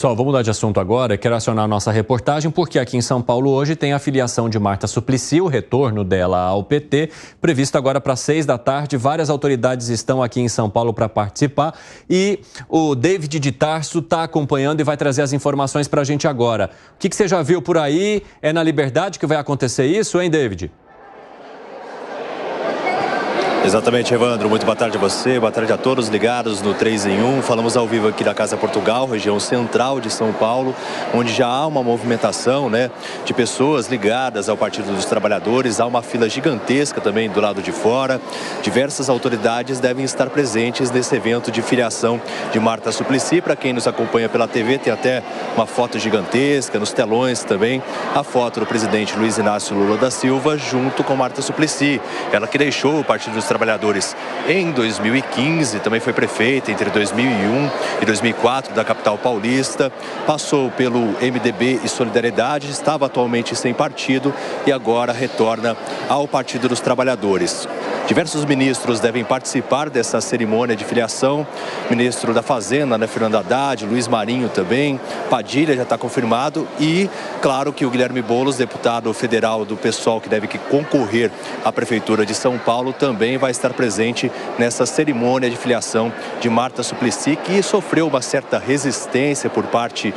Só vou mudar de assunto agora. Quero acionar a nossa reportagem porque aqui em São Paulo hoje tem a filiação de Marta Suplicy, o retorno dela ao PT, previsto agora para 6 da tarde. Várias autoridades estão aqui em São Paulo para participar e o David de Tarso está acompanhando e vai trazer as informações para a gente agora. O que você já viu por aí? É na Liberdade que vai acontecer isso, hein, David? Exatamente, Evandro. Muito boa tarde a você, boa tarde a todos ligados no 3 em 1. Falamos ao vivo aqui da Casa Portugal, região central de São Paulo, onde já há uma movimentação, de pessoas ligadas ao Partido dos Trabalhadores. Há uma fila gigantesca também do lado de fora. Diversas autoridades devem estar presentes nesse evento de filiação de Marta Suplicy. Para quem nos acompanha pela TV, tem até uma foto gigantesca, nos telões também, a foto do presidente Luiz Inácio Lula da Silva junto com Marta Suplicy. Ela que deixou o Partido dos Trabalhadores em 2015, também foi prefeita entre 2001 e 2004 da capital paulista, passou pelo MDB e Solidariedade, estava atualmente sem partido e agora retorna ao Partido dos Trabalhadores. Diversos ministros devem participar dessa cerimônia de filiação. Ministro da Fazenda, Fernando Haddad, Luiz Marinho também, Padilha já está confirmado e, claro, que o Guilherme Boulos, deputado federal do PSOL que deve concorrer à Prefeitura de São Paulo, também vai estar presente nessa cerimônia de filiação de Marta Suplicy, que sofreu uma certa resistência por parte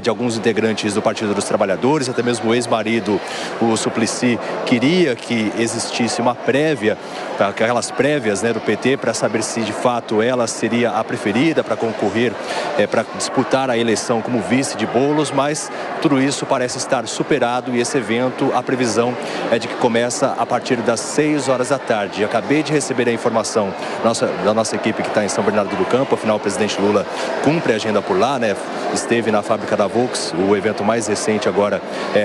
de alguns integrantes do Partido dos Trabalhadores, até mesmo o ex-marido, o Suplicy, queria que existisse uma prévia, aquelas prévias do PT, para saber se de fato ela seria a preferida para concorrer, para disputar a eleição como vice de Boulos, mas tudo isso parece estar superado e esse evento, a previsão é de que começa a partir das 6 horas da tarde. Acabei de receber a informação da nossa equipe que está em São Bernardo do Campo. Afinal, o presidente Lula cumpre a agenda por lá, esteve na fábrica da Volks, o evento mais recente agora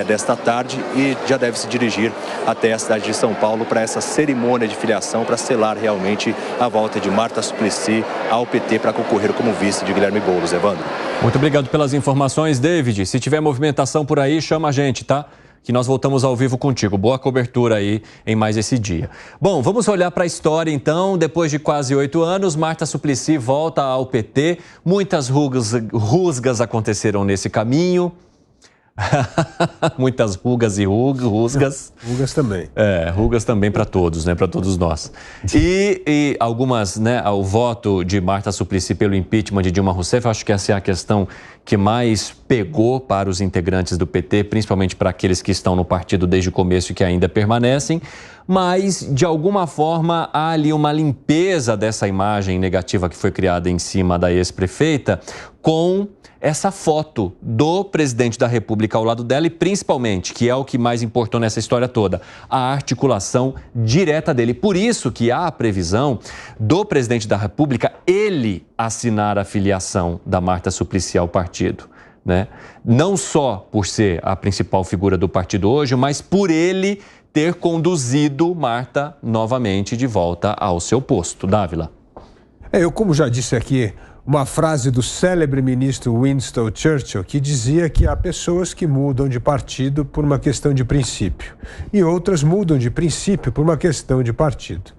desta tarde, e já deve se dirigir até a cidade de São Paulo para essa cerimônia de filiação, para selar realmente a volta de Marta Suplicy ao PT para concorrer como vice de Guilherme Boulos. Evandro. Muito obrigado pelas informações, David. Se tiver movimentação por aí, chama a gente, tá? Que nós voltamos ao vivo contigo. Boa cobertura aí em mais esse dia. Bom, vamos olhar para a história então. Depois de quase 8 anos, Marta Suplicy volta ao PT. Muitas rusgas aconteceram nesse caminho. Muitas rugas e rusgas. Rugas também. Rugas também para todos, para todos nós. E algumas, o voto de Marta Suplicy pelo impeachment de Dilma Rousseff, acho que essa é a questão que mais pegou para os integrantes do PT, principalmente para aqueles que estão no partido desde o começo e que ainda permanecem. Mas, de alguma forma, há ali uma limpeza dessa imagem negativa que foi criada em cima da ex-prefeita com essa foto do presidente da República ao lado dela e, principalmente, que é o que mais importou nessa história toda, a articulação direta dele. Por isso que há a previsão do presidente da República ele assinar a filiação da Marta Suplicy ao partido. Não só por ser a principal figura do partido hoje, mas por ele ter conduzido Marta novamente de volta ao seu posto. Dávila. Eu, como já disse aqui, uma frase do célebre ministro Winston Churchill, que dizia que há pessoas que mudam de partido por uma questão de princípio e outras mudam de princípio por uma questão de partido.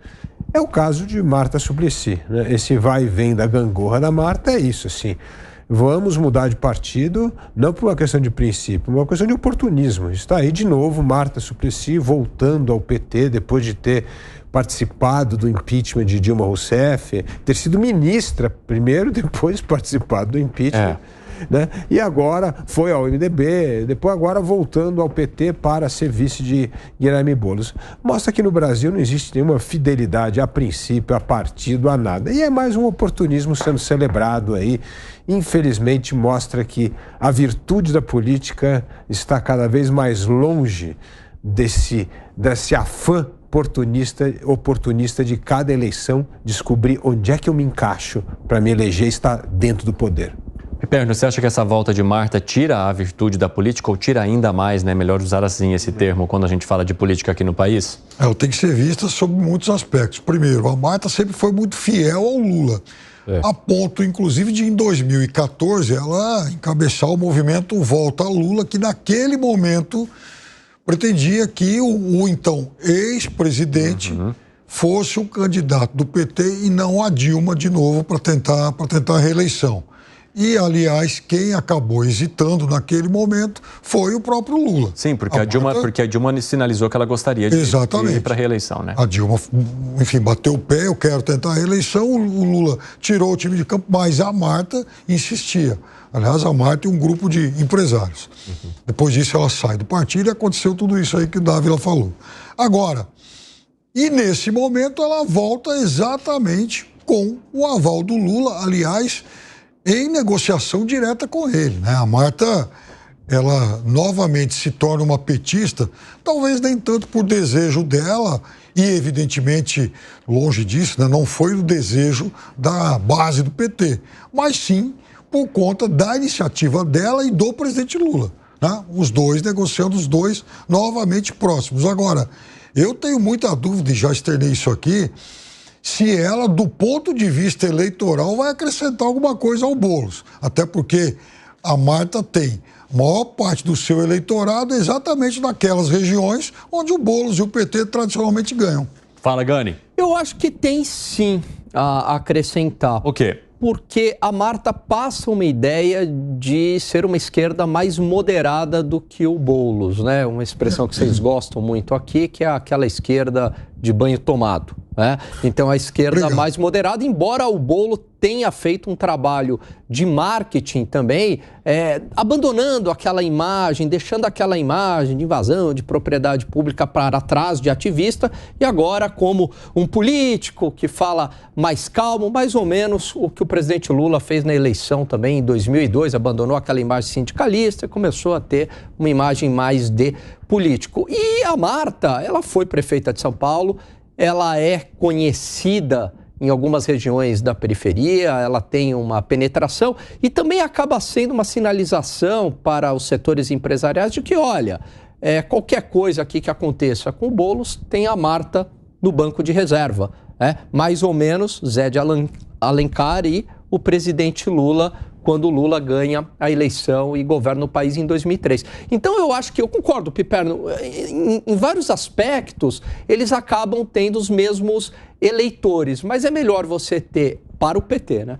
É o caso de Marta Suplicy. Esse vai e vem da gangorra da Marta é isso, assim. Vamos mudar de partido, não por uma questão de princípio, uma questão de oportunismo. Está aí de novo Marta Suplicy voltando ao PT depois de ter participado do impeachment de Dilma Rousseff, ter sido ministra primeiro, depois participado do impeachment. E agora foi ao MDB, depois agora voltando ao PT para ser vice de Guilherme Boulos. Mostra que no Brasil não existe nenhuma fidelidade a princípio, a partido, a nada. E é mais um oportunismo sendo celebrado aí. Infelizmente mostra que a virtude da política está cada vez mais longe desse afã oportunista de cada eleição descobrir onde é que eu me encaixo para me eleger e estar dentro do poder. Piperno, você acha que essa volta de Marta tira a virtude da política ou tira ainda mais, Melhor usar assim esse termo quando a gente fala de política aqui no país? Ela tem que ser vista sob muitos aspectos. Primeiro, a Marta sempre foi muito fiel ao Lula. A ponto, inclusive, de em 2014 ela encabeçar o movimento Volta a Lula, que naquele momento pretendia que o então ex-presidente fosse o candidato do PT e não a Dilma de novo para tentar a reeleição. E, aliás, quem acabou hesitando naquele momento foi o próprio Lula. Sim, porque a Dilma sinalizou que ela gostaria de ir para a reeleição, né? A Dilma, enfim, bateu o pé, eu quero tentar a reeleição, o Lula tirou o time de campo, mas a Marta insistia. Aliás, a Marta e um grupo de empresários. Depois disso, ela sai do partido e aconteceu tudo isso aí que o Dávila falou. Agora, e nesse momento ela volta exatamente com o aval do Lula, aliás, em negociação direta com ele, né? A Marta, ela novamente se torna uma petista, talvez nem tanto por desejo dela, e evidentemente, longe disso, né? Não foi o desejo da base do PT, mas sim por conta da iniciativa dela e do presidente Lula, né? Os dois negociando, os dois novamente próximos. Agora, eu tenho muita dúvida, e já externei isso aqui, se ela, do ponto de vista eleitoral, vai acrescentar alguma coisa ao Boulos. Até porque a Marta tem a maior parte do seu eleitorado exatamente naquelas regiões onde o Boulos e o PT tradicionalmente ganham. Fala, Gani. Eu acho que tem sim a acrescentar. O quê? Porque a Marta passa uma ideia de ser uma esquerda mais moderada do que o Boulos, né? Uma expressão que vocês gostam muito aqui, que é aquela esquerda de banho tomado, né? Então, a esquerda mais moderada, embora o Boulos tenha feito um trabalho de marketing também, abandonando aquela imagem, deixando aquela imagem de invasão, de propriedade pública para trás, de ativista, e agora como um político que fala mais calmo, mais ou menos o que o presidente Lula fez na eleição também em 2002, abandonou aquela imagem sindicalista e começou a ter uma imagem mais de político. E a Marta, ela foi prefeita de São Paulo, ela é conhecida em algumas regiões da periferia, ela tem uma penetração e também acaba sendo uma sinalização para os setores empresariais de que, olha, qualquer coisa aqui que aconteça com o Boulos, tem a Marta no banco de reserva. Mais ou menos Zé de Alencar e o presidente Lula, quando o Lula ganha a eleição e governa o país em 2003. Então, eu acho que, eu concordo, Piperno, em vários aspectos, eles acabam tendo os mesmos eleitores, mas é melhor você ter, para o PT, né?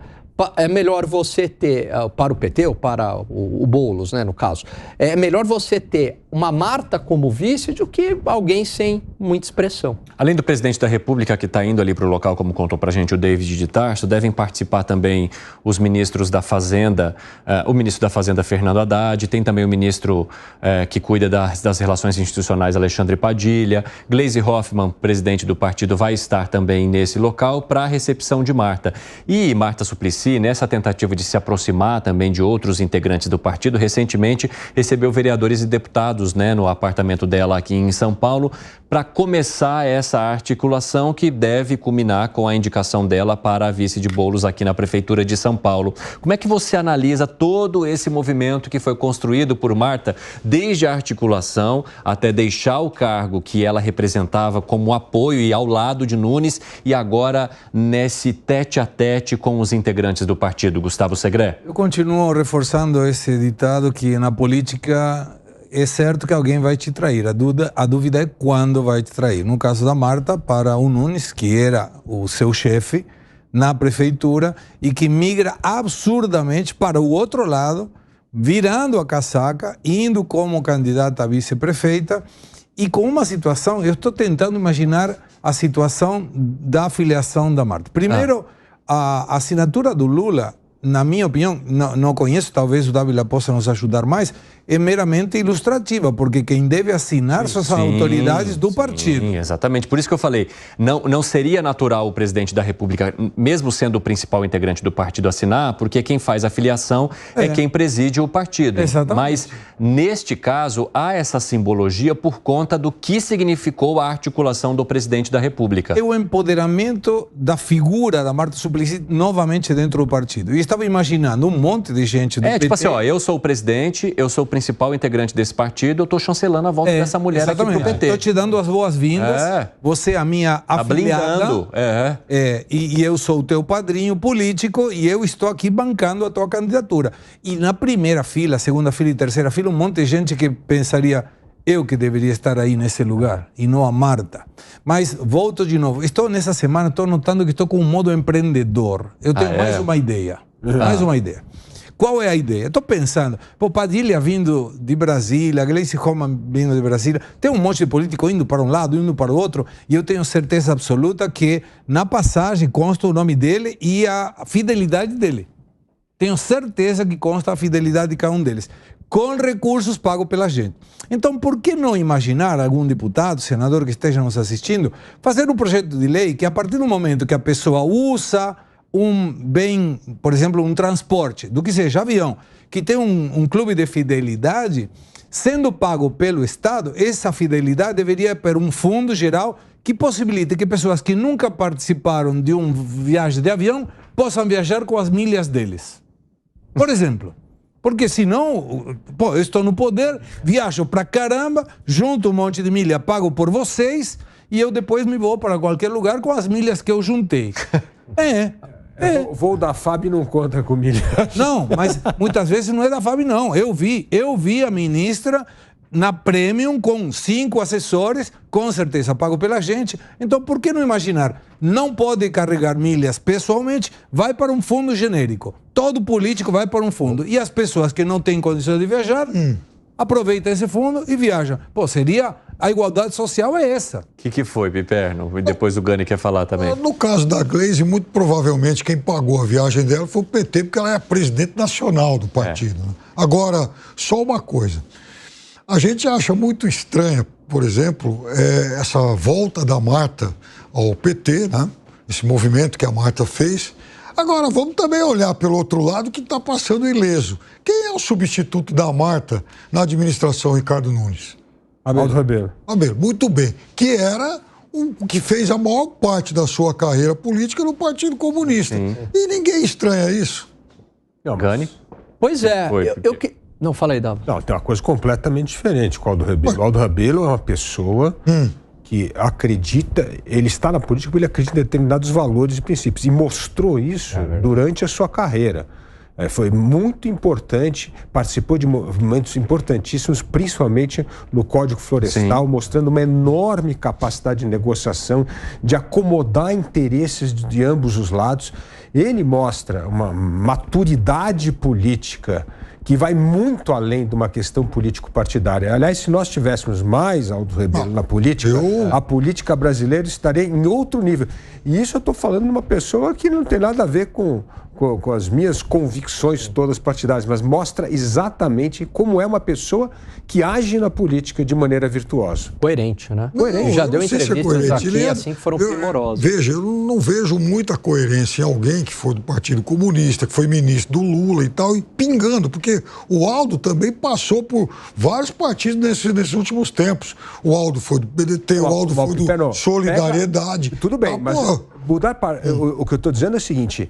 É melhor você ter, para o PT ou para o Boulos, né, no caso, é melhor você ter uma Marta como vice do que alguém sem muita expressão. Além do presidente da República que está indo ali para o local, como contou para a gente o David de Tarso, devem participar também os ministros da Fazenda, o ministro da Fazenda, Fernando Haddad, tem também o ministro que cuida das relações institucionais, Alexandre Padilha, Gleisi Hoffmann, presidente do partido, vai estar também nesse local para a recepção de Marta. E Marta Suplicy, nessa tentativa de se aproximar também de outros integrantes do partido, recentemente recebeu vereadores e deputados, né, no apartamento dela aqui em São Paulo, para começar essa articulação que deve culminar com a indicação dela para a vice de Boulos aqui na Prefeitura de São Paulo. Como é que você analisa todo esse movimento que foi construído por Marta, desde a articulação até deixar o cargo que ela representava como apoio e ao lado de Nunes, e agora nesse tete-a-tete com os integrantes do partido? Gustavo Segré? Eu continuo reforçando esse ditado que na política é certo que alguém vai te trair. A dúvida é quando vai te trair. No caso da Marta, para o Nunes, que era o seu chefe na prefeitura e que migra absurdamente para o outro lado, virando a casaca, indo como candidata a vice-prefeita e com uma situação, eu estou tentando imaginar a situação da filiação da Marta. Primeiro, a assinatura do Lula, na minha opinião, não conheço, talvez o Dávila possa nos ajudar mais, é meramente ilustrativa, porque quem deve assinar são as autoridades do partido. Sim, exatamente. Por isso que eu falei, não seria natural o presidente da República, mesmo sendo o principal integrante do partido, assinar, porque quem faz a filiação é quem preside o partido. Exatamente. Mas, neste caso, há essa simbologia por conta do que significou a articulação do presidente da República. É o empoderamento da figura da Marta Suplicy novamente dentro do partido. E estava imaginando um monte de gente do PT... tipo assim, eu sou o presidente, eu sou o principal integrante desse partido, eu estou chancelando a volta dessa mulher exatamente. Aqui pro PT. Estou te dando as boas-vindas, você é a minha afiliada, blindando. E eu sou o teu padrinho político e eu estou aqui bancando a tua candidatura. E na primeira fila, segunda fila e terceira fila, um monte de gente que pensaria, eu que deveria estar aí nesse lugar e não a Marta. Mas volto de novo, nessa semana, estou notando que estou com um modo empreendedor. Eu tenho mais uma ideia, mais uma ideia. Qual é a ideia? Estou pensando, pô, Padilha vindo de Brasília, Gleice Hoffmann vindo de Brasília, tem um monte de político indo para um lado, indo para o outro, e eu tenho certeza absoluta que na passagem consta o nome dele e a fidelidade dele. Tenho certeza que consta a fidelidade de cada um deles, com recursos pagos pela gente. Então, por que não imaginar algum deputado, senador que esteja nos assistindo, fazer um projeto de lei que a partir do momento que a pessoa usa um bem, por exemplo, um transporte, do que seja avião, que tem um clube de fidelidade, sendo pago pelo Estado, essa fidelidade deveria ir para um fundo geral que possibilite que pessoas que nunca participaram de uma viagem de avião possam viajar com as milhas deles. Por exemplo. Porque senão, pô, eu estou no poder, viajo pra caramba, junto um monte de milha, pago por vocês, e eu depois me vou para qualquer lugar com as milhas que eu juntei. O voo da FAB não conta com milha. Não, mas muitas vezes não é da FAB, não. Eu vi a ministra na Premium com 5 assessores, com certeza pago pela gente. Então, por que não imaginar? Não pode carregar milhas pessoalmente, vai para um fundo genérico. Todo político vai para um fundo. E as pessoas que não têm condições de viajar, aproveitam esse fundo e viajam. Pô, seria... A igualdade social é essa. O que foi, Piperno? E depois o Gani quer falar também. No caso da Gleice, muito provavelmente quem pagou a viagem dela foi o PT, porque ela é a presidente nacional do partido. Né? Agora, só uma coisa. A gente acha muito estranha, por exemplo, essa volta da Marta ao PT, né? Esse movimento que a Marta fez. Agora, vamos também olhar pelo outro lado que está passando ileso. Quem é o substituto da Marta na administração Ricardo Nunes? Aldo Rebelo. Muito bem. Que era o que fez a maior parte da sua carreira política no Partido Comunista. Sim. E ninguém estranha isso. Não, Gani? Pois é. Não, fala aí, Dava. Não, tem uma coisa completamente diferente com o Aldo Rebelo. O Aldo Rebelo é uma pessoa que acredita, ele está na política porque ele acredita em determinados valores e princípios. E mostrou isso durante a sua carreira. Foi muito importante, participou de movimentos importantíssimos, principalmente no Código Florestal, mostrando uma enorme capacidade de negociação, de acomodar interesses de ambos os lados. Ele mostra uma maturidade política que vai muito além de uma questão político-partidária. Aliás, se nós tivéssemos mais Aldo Rebelo na política, a política brasileira estaria em outro nível. E isso eu estou falando de uma pessoa que não tem nada a ver com as minhas convicções todas partidárias, mas mostra exatamente como é uma pessoa que age na política de maneira virtuosa. Coerente, né? Coerente. Já deu entrevistas aqui assim que foram primorosas. Veja, eu não vejo muita coerência em alguém que foi do Partido Comunista, que foi ministro do Lula e tal, e pingando, porque o Aldo também passou por vários partidos nesses últimos tempos. O Aldo foi do PDT, o Aldo foi do Solidariedade. Tudo bem, mas mudar o que eu estou dizendo é o seguinte...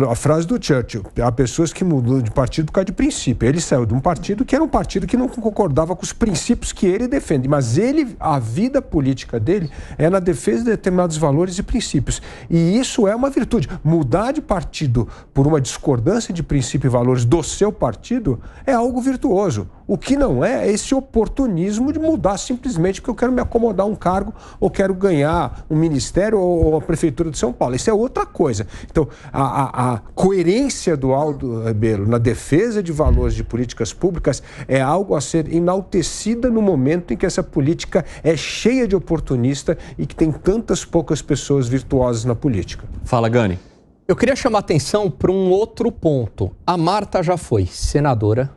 A frase do Churchill, há pessoas que mudam de partido por causa de princípio. Ele saiu de um partido que era um partido que não concordava com os princípios que ele defende, mas a vida política dele é na defesa de determinados valores e princípios. E isso é uma virtude. Mudar de partido por uma discordância de princípio e valores do seu partido é algo virtuoso. O que não é esse oportunismo de mudar simplesmente porque eu quero me acomodar a um cargo ou quero ganhar um ministério ou a prefeitura de São Paulo. Isso é outra coisa. Então, a coerência do Aldo Rebelo na defesa de valores de políticas públicas é algo a ser enaltecida no momento em que essa política é cheia de oportunista e que tem tantas poucas pessoas virtuosas na política. Fala, Gani. Eu queria chamar a atenção para um outro ponto. A Marta já foi senadora,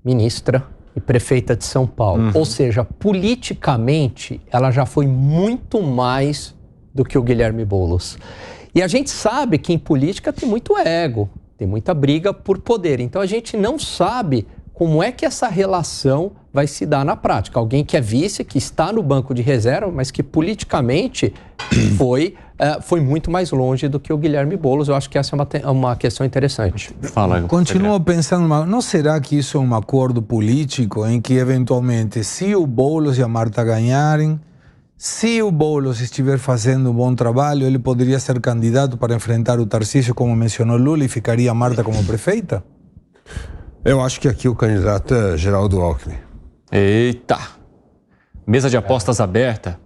ministra e prefeita de São Paulo. Ou seja, politicamente, ela já foi muito mais do que o Guilherme Boulos. E a gente sabe que em política tem muito ego, tem muita briga por poder. Então a gente não sabe como é que essa relação vai se dar na prática. Alguém que é vice, que está no banco de reserva, mas que politicamente foi muito mais longe do que o Guilherme Boulos. Eu acho que essa é uma questão interessante. Fala. Continuo pensando, não será que isso é um acordo político em que eventualmente, se o Boulos e a Marta ganharem, se o Boulos estiver fazendo um bom trabalho, ele poderia ser candidato para enfrentar o Tarcísio, como mencionou Lula, e ficaria a Marta como prefeita? Eu acho que aqui o candidato é Geraldo Alckmin. Eita! Mesa de apostas aberta.